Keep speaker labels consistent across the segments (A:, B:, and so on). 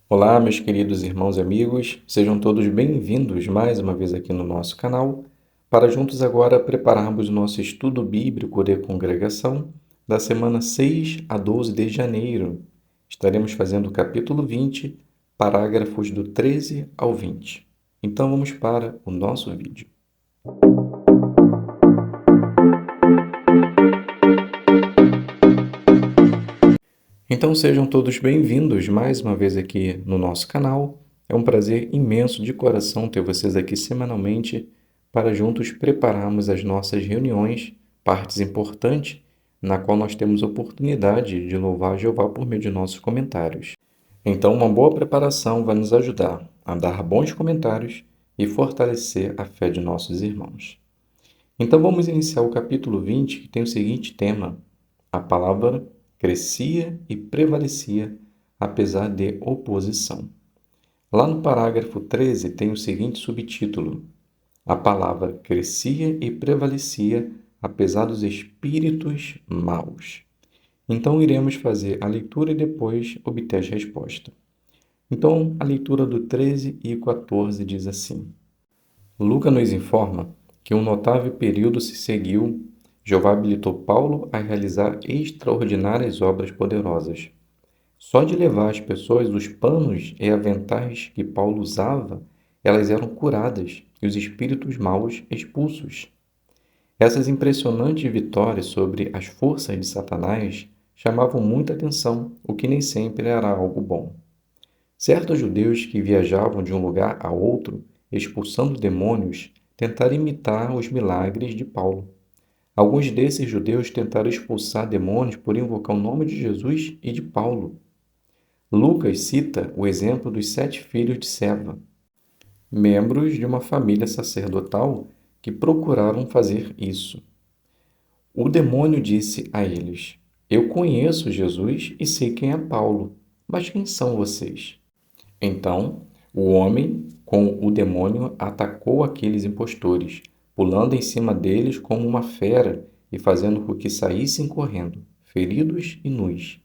A: Olá, meus queridos irmãos e amigos, sejam todos bem-vindos mais uma vez aqui no nosso canal, para juntos agora prepararmos o nosso estudo bíblico de congregação da semana 6 a 12 de janeiro. Estaremos fazendo o capítulo 20, parágrafos do 13 ao 20. Então vamos para o nosso vídeo. Então sejam todos bem-vindos mais uma vez aqui no nosso canal. É um prazer imenso de coração ter vocês aqui semanalmente para juntos prepararmos as nossas reuniões, partes importantes, na qual nós temos oportunidade de louvar a Jeová por meio de nossos comentários. Então, uma boa preparação vai nos ajudar a dar bons comentários e fortalecer a fé de nossos irmãos. Então, vamos iniciar o capítulo 20, que tem o seguinte tema: a palavra crescia e prevalecia, apesar de oposição. Lá no parágrafo 13 tem o seguinte subtítulo: a palavra crescia e prevalecia, apesar dos espíritos maus. Então, iremos fazer a leitura e depois obter a resposta. Então, a leitura do 13 e 14 diz assim: Lucas nos informa que um notável período se seguiu. Jeová habilitou Paulo a realizar extraordinárias obras poderosas. Só de levar às pessoas os panos e aventais que Paulo usava, elas eram curadas e os espíritos maus expulsos. Essas impressionantes vitórias sobre as forças de Satanás chamavam muita atenção, o que nem sempre era algo bom. Certos judeus que viajavam de um lugar a outro, expulsando demônios, tentaram imitar os milagres de Paulo. Alguns desses judeus tentaram expulsar demônios por invocar o nome de Jesus e de Paulo. Lucas cita o exemplo dos 7 filhos de Seva, membros de uma família sacerdotal que procuraram fazer isso. O demônio disse a eles: Eu conheço Jesus e sei quem é Paulo, mas quem são vocês? Então, o homem com o demônio atacou aqueles impostores, pulando em cima deles como uma fera e fazendo com que saíssem correndo, feridos e nus.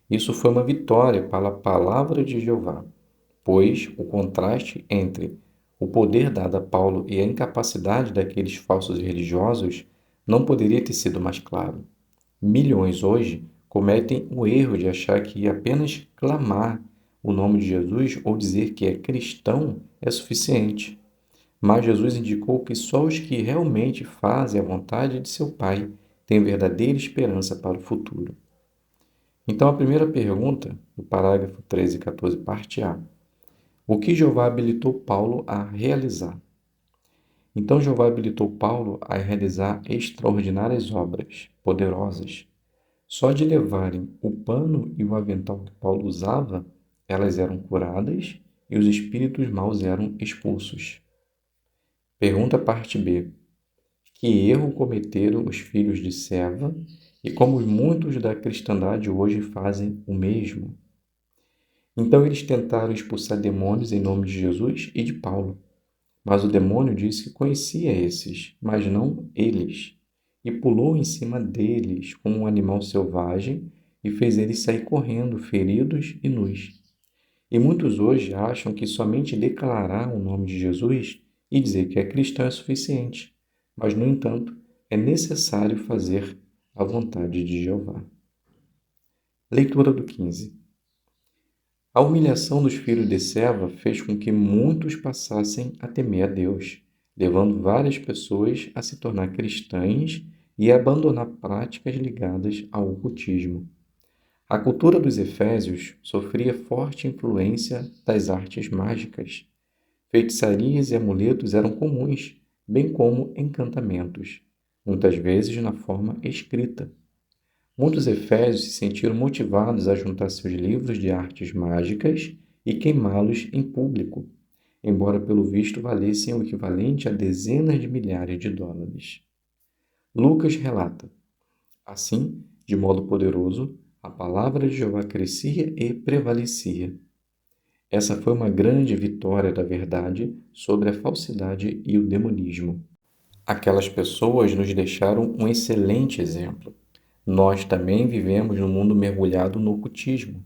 A: Isso foi uma vitória para a palavra de Jeová, pois o contraste entre o poder dado a Paulo e a incapacidade daqueles falsos religiosos não poderia ter sido mais claro. Milhões hoje cometem o erro de achar que apenas clamar o nome de Jesus ou dizer que é cristão é suficiente. Mas Jesus indicou que só os que realmente fazem a vontade de seu Pai têm verdadeira esperança para o futuro. Então, a primeira pergunta, no parágrafo 13 e 14, parte A. O que Jeová habilitou Paulo a realizar? Então, Jeová habilitou Paulo a realizar extraordinárias obras, poderosas. Só de levarem o pano e o avental que Paulo usava, elas eram curadas e os espíritos maus eram expulsos. Pergunta parte B. Que erro cometeram os filhos de Seva e como muitos da cristandade hoje fazem o mesmo? Então eles tentaram expulsar demônios em nome de Jesus e de Paulo. Mas o demônio disse que conhecia esses, mas não eles, e pulou em cima deles como um animal selvagem e fez eles sair correndo, feridos e nus. E muitos hoje acham que somente declarar o nome de Jesus e dizer que é cristão é suficiente, mas, no entanto, é necessário fazer a vontade de Jeová. Leitura do 15. A humilhação dos filhos de Seva fez com que muitos passassem a temer a Deus, levando várias pessoas a se tornar cristãs e a abandonar práticas ligadas ao ocultismo. A cultura dos Efésios sofria forte influência das artes mágicas. Feitiçarias e amuletos eram comuns, bem como encantamentos, muitas vezes na forma escrita. Muitos efésios se sentiram motivados a juntar seus livros de artes mágicas e queimá-los em público, embora pelo visto valessem o equivalente a dezenas de milhares de dólares. Lucas relata: assim, de modo poderoso, a palavra de Jeová crescia e prevalecia. Essa foi uma grande vitória da verdade sobre a falsidade e o demonismo. Aquelas pessoas nos deixaram um excelente exemplo. Nós também vivemos num mundo mergulhado no ocultismo.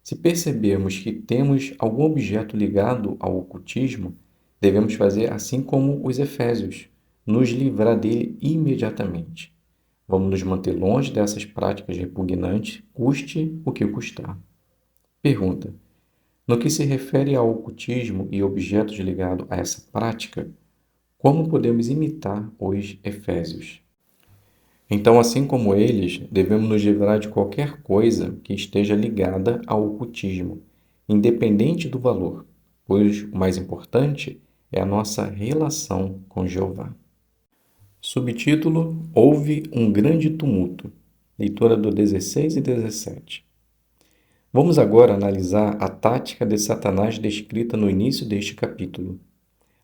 A: Se percebermos que temos algum objeto ligado ao ocultismo, devemos fazer assim como os efésios, nos livrar dele imediatamente. Vamos nos manter longe dessas práticas repugnantes, custe o que custar. Pergunta: no que se refere ao ocultismo e objetos ligados a essa prática, como podemos imitar os efésios? Então, assim como eles, devemos nos livrar de qualquer coisa que esteja ligada ao ocultismo, independente do valor, pois o mais importante é a nossa relação com Jeová. Subtítulo: Houve um grande tumulto. Leitura do 16 e 17. Vamos agora analisar a tática de Satanás descrita no início deste capítulo.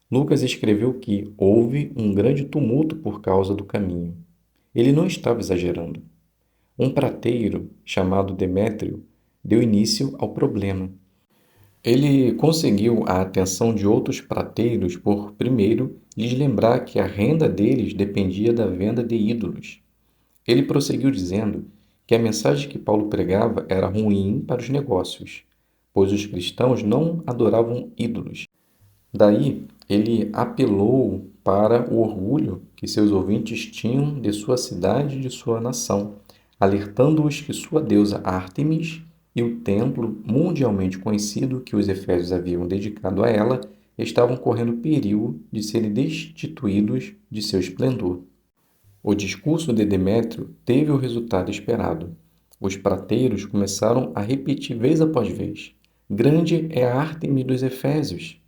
A: Lucas escreveu que houve um grande tumulto por causa do caminho. Ele não estava exagerando. Um prateiro, chamado Demétrio, deu início ao problema. Ele conseguiu a atenção de outros prateiros por, primeiro, lhes lembrar que a renda deles dependia da venda de ídolos. Ele prosseguiu dizendo que a mensagem que Paulo pregava era ruim para os negócios, pois os cristãos não adoravam ídolos. Daí, ele apelou para o orgulho que seus ouvintes tinham de sua cidade e de sua nação, alertando-os que sua deusa Ártemis e o templo mundialmente conhecido que os efésios haviam dedicado a ela estavam correndo perigo de serem destituídos de seu esplendor. O discurso de Demétrio teve o resultado esperado. Os prateiros começaram a repetir vez após vez: Grande é a Ártemis dos Efésios!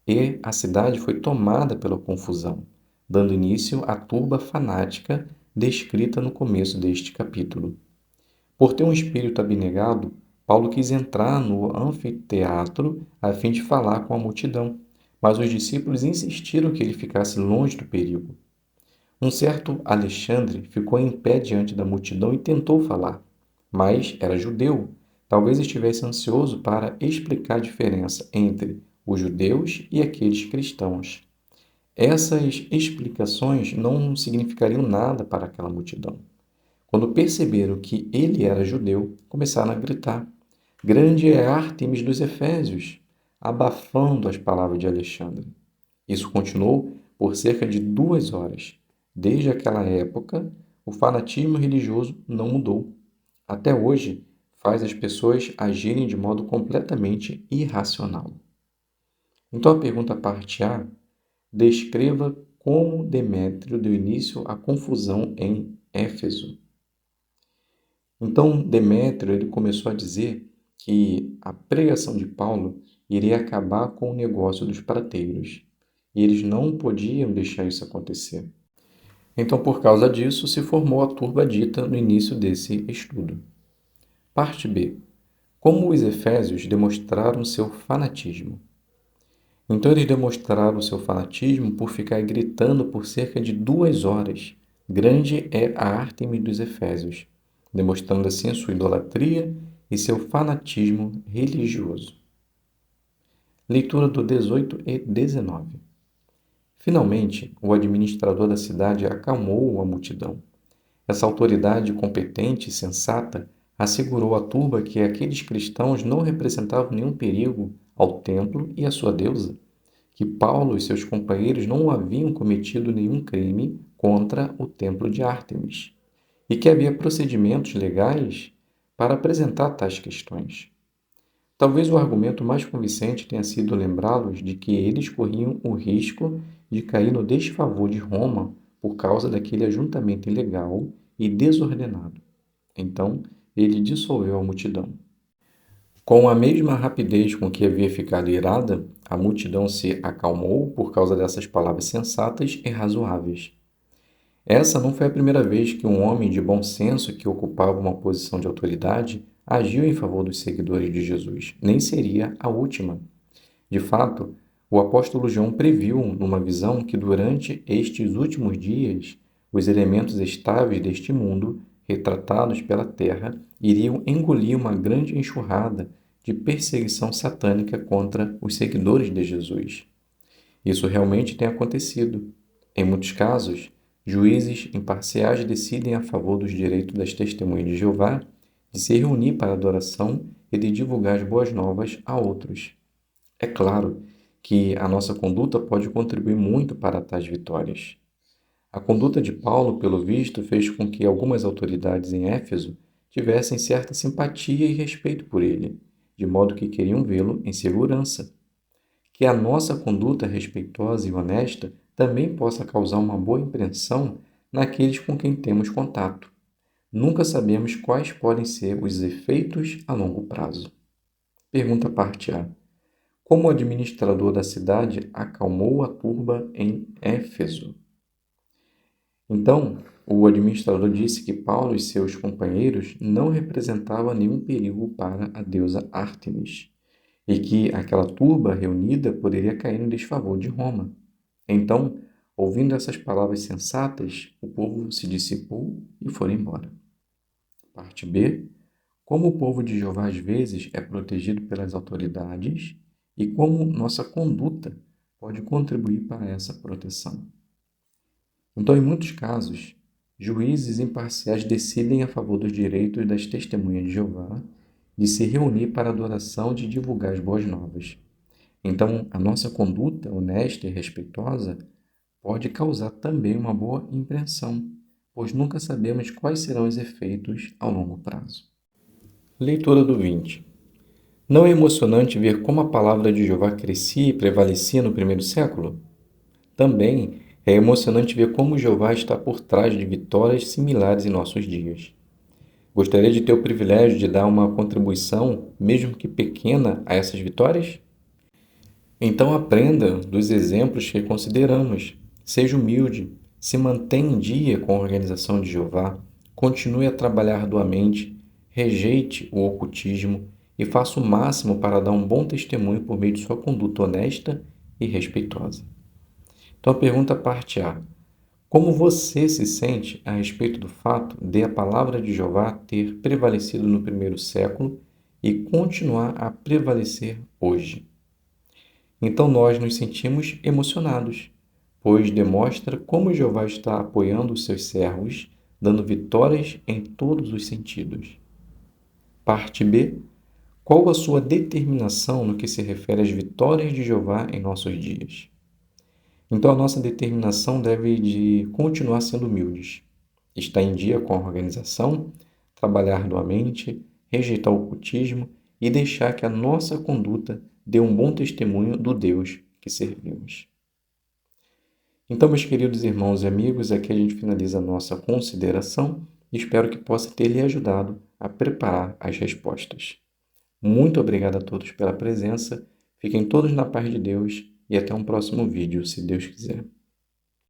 A: E a cidade foi tomada pela confusão, dando início à turba fanática descrita no começo deste capítulo. Por ter um espírito abnegado, Paulo quis entrar no anfiteatro a fim de falar com a multidão, mas os discípulos insistiram que ele ficasse longe do perigo. Um certo Alexandre ficou em pé diante da multidão e tentou falar, mas era judeu. Talvez estivesse ansioso para explicar a diferença entre os judeus e aqueles cristãos. Essas explicações não significariam nada para aquela multidão. Quando perceberam que ele era judeu, começaram a gritar: Grande é Ártemis dos Efésios! Abafando as palavras de Alexandre. Isso continuou por cerca de 2 horas. Desde aquela época, o fanatismo religioso não mudou. Até hoje, faz as pessoas agirem de modo completamente irracional. Então, a pergunta parte A: descreva como Demétrio deu início à confusão em Éfeso. Então, Demétrio ele começou a dizer que a pregação de Paulo iria acabar com o negócio dos prateiros, e eles não podiam deixar isso acontecer. Então, por causa disso, se formou a turba dita no início desse estudo. Parte B: como os efésios demonstraram seu fanatismo. Então, eles demonstraram seu fanatismo por ficar gritando por cerca de 2 horas: Grande é a Ártemis dos Efésios, demonstrando assim a sua idolatria e seu fanatismo religioso. Leitura do 18 e 19. Finalmente, o administrador da cidade acalmou a multidão. Essa autoridade competente e sensata assegurou à turba que aqueles cristãos não representavam nenhum perigo ao templo e à sua deusa, que Paulo e seus companheiros não haviam cometido nenhum crime contra o templo de Ártemis, e que havia procedimentos legais para apresentar tais questões. Talvez o argumento mais convincente tenha sido lembrá-los de que eles corriam o risco de cair no desfavor de Roma por causa daquele ajuntamento ilegal e desordenado. Então, ele dissolveu a multidão. Com a mesma rapidez com que havia ficado irada, a multidão se acalmou por causa dessas palavras sensatas e razoáveis. Essa não foi a primeira vez que um homem de bom senso que ocupava uma posição de autoridade agiu em favor dos seguidores de Jesus, nem seria a última. De fato, o apóstolo João previu numa visão que durante estes últimos dias, os elementos estáveis deste mundo, retratados pela terra, iriam engolir uma grande enxurrada de perseguição satânica contra os seguidores de Jesus. Isso realmente tem acontecido. Em muitos casos, juízes imparciais decidem a favor dos direitos das testemunhas de Jeová de se reunir para adoração e de divulgar as boas novas a outros. É claro que a nossa conduta pode contribuir muito para tais vitórias. A conduta de Paulo, pelo visto, fez com que algumas autoridades em Éfeso tivessem certa simpatia e respeito por ele, de modo que queriam vê-lo em segurança. Que a nossa conduta respeitosa e honesta também possa causar uma boa impressão naqueles com quem temos contato. Nunca sabemos quais podem ser os efeitos a longo prazo. Pergunta parte A. Como o administrador da cidade acalmou a turba em Éfeso? Então, o administrador disse que Paulo e seus companheiros não representavam nenhum perigo para a deusa Ártemis e que aquela turba reunida poderia cair no desfavor de Roma. Então, ouvindo essas palavras sensatas, o povo se dissipou e foi embora. Parte B. Como o povo de Jeová às vezes é protegido pelas autoridades e como nossa conduta pode contribuir para essa proteção. Então, em muitos casos, juízes imparciais decidem a favor dos direitos das testemunhas de Jeová de se reunir para adoração e de divulgar as boas novas. Então, a nossa conduta honesta e respeitosa pode causar também uma boa impressão, pois nunca sabemos quais serão os efeitos ao longo prazo. Leitura do 20. Não é emocionante ver como a palavra de Jeová crescia e prevalecia no primeiro século? Também é emocionante ver como Jeová está por trás de vitórias similares em nossos dias. Gostaria de ter o privilégio de dar uma contribuição, mesmo que pequena, a essas vitórias? Então aprenda dos exemplos que consideramos. Seja humilde, se mantenha em dia com a organização de Jeová, continue a trabalhar arduamente, rejeite o ocultismo e faça o máximo para dar um bom testemunho por meio de sua conduta honesta e respeitosa. Então a pergunta parte A. Como você se sente a respeito do fato de a palavra de Jeová ter prevalecido no primeiro século e continuar a prevalecer hoje? Então nós nos sentimos emocionados, pois demonstra como Jeová está apoiando os seus servos, dando vitórias em todos os sentidos. Parte B. Qual a sua determinação no que se refere às vitórias de Jeová em nossos dias? Então a nossa determinação deve de continuar sendo humildes, estar em dia com a organização, trabalhar arduamente, rejeitar o ocultismo e deixar que a nossa conduta dê um bom testemunho do Deus que servimos. Então, meus queridos irmãos e amigos, aqui a gente finaliza a nossa consideração e espero que possa ter lhe ajudado a preparar as respostas. Muito obrigado a todos pela presença, fiquem todos na paz de Deus e até um próximo vídeo, se Deus quiser.